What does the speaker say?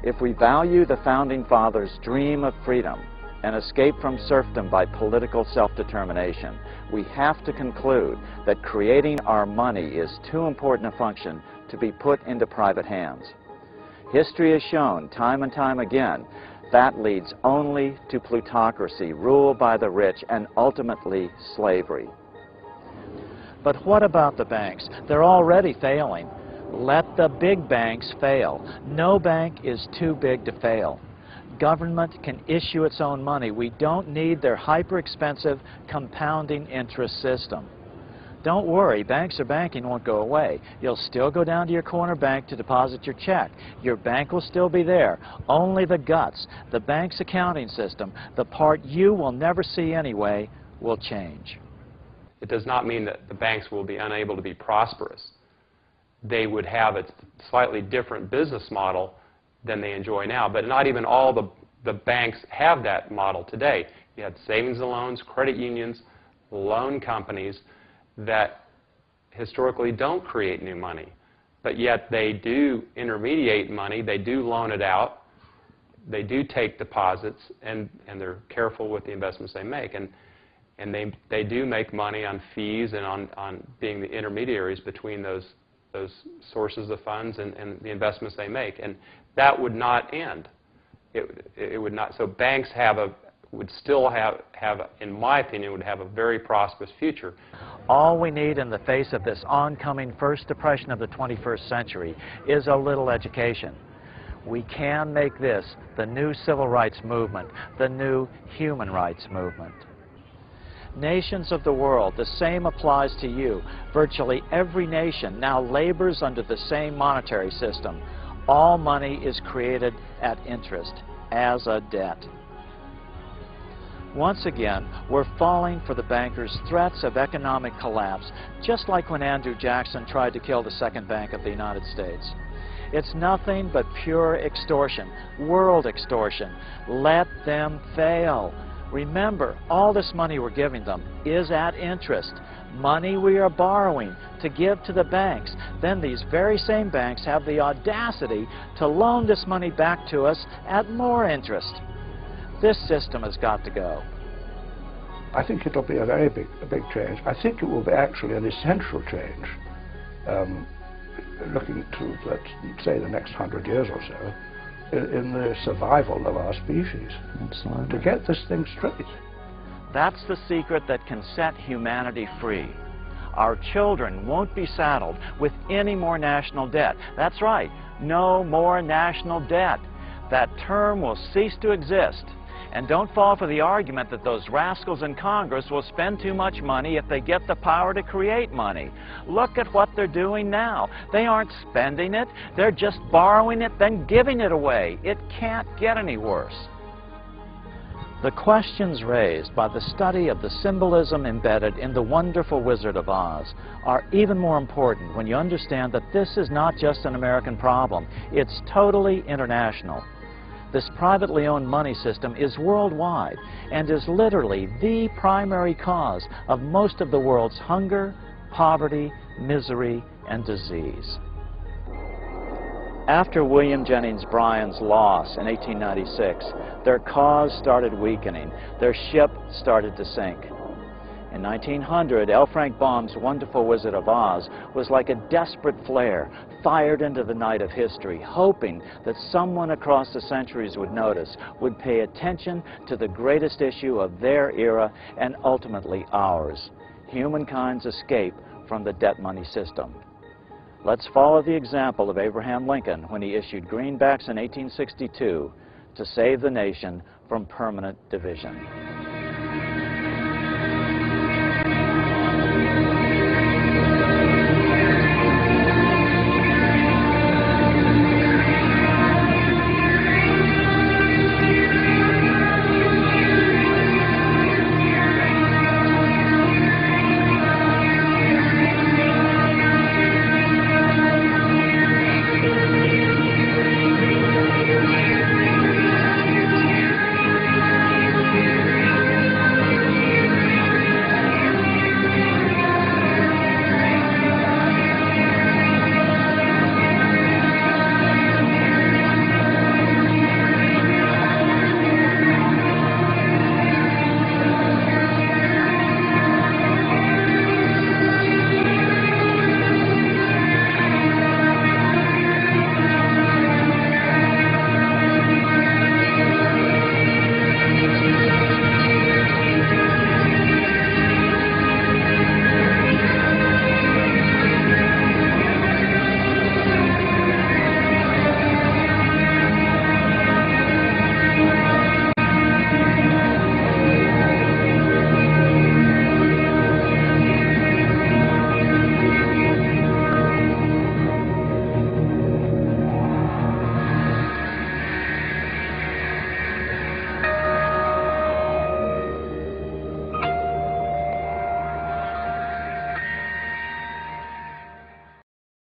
If we value the Founding Fathers' dream of freedom and escape from serfdom by political self-determination, we have to conclude that creating our money is too important a function to be put into private hands. History has shown time and time again that leads only to plutocracy, rule by the rich, and ultimately slavery. But what about the banks? They're already failing. Let the big banks fail. No bank is too big to fail. Government can issue its own money. We don't need their hyper-expensive compounding interest system. Don't worry, banks or banking won't go away. You'll still go down to your corner bank to deposit your check. Your bank will still be there. Only the guts, the bank's accounting system, the part you will never see anyway, will change. It does not mean that the banks will be unable to be prosperous. They would have a slightly different business model than they enjoy now, but not even all the banks have that model today. You have savings and loans, credit unions, loan companies that historically don't create new money, but yet they do intermediate money, they do loan it out, they do take deposits, and they're careful with the investments they make. And they do make money on fees and on being the intermediaries between those sources of funds and the investments they make. And that would not end. It would not. So banks would still have, in my opinion, would have a very prosperous future. All we need in the face of this oncoming first depression of the 21st century is a little education. We can make this the new civil rights movement, the new human rights movement. Nations of the world, the same applies to you. Virtually every nation now labors under the same monetary system. All money is created at interest, as a debt. Once again, we're falling for the bankers' threats of economic collapse, just like when Andrew Jackson tried to kill the second bank of the United States. It's nothing but pure extortion, world extortion. Let them fail. Remember, all this money we're giving them is at interest. Money we are borrowing to give to the banks. Then these very same banks have the audacity to loan this money back to us at more interest. This system has got to go. I think it'll be a very big change. I think it will be actually an essential change, looking to, let's say, the next 100 years or so, in the survival of our species. Absolutely. To get this thing straight. That's the secret that can set humanity free. Our children won't be saddled with any more national debt. That's right, no more national debt. That term will cease to exist. And don't fall for the argument that those rascals in Congress will spend too much money if they get the power to create money. Look at what they're doing now. They aren't spending it, they're just borrowing it, then giving it away. It can't get any worse. The questions raised by the study of the symbolism embedded in the wonderful Wizard of Oz are even more important when you understand that this is not just an American problem. It's totally international. This privately owned money system is worldwide and is literally the primary cause of most of the world's hunger, poverty, misery, and disease. After William Jennings Bryan's loss in 1896, their cause started weakening. Their ship started to sink. In 1900, L. Frank Baum's wonderful Wizard of Oz was like a desperate flare fired into the night of history, hoping that someone across the centuries would notice, would pay attention to the greatest issue of their era and ultimately ours, humankind's escape from the debt money system. Let's follow the example of Abraham Lincoln when he issued greenbacks in 1862 to save the nation from permanent division.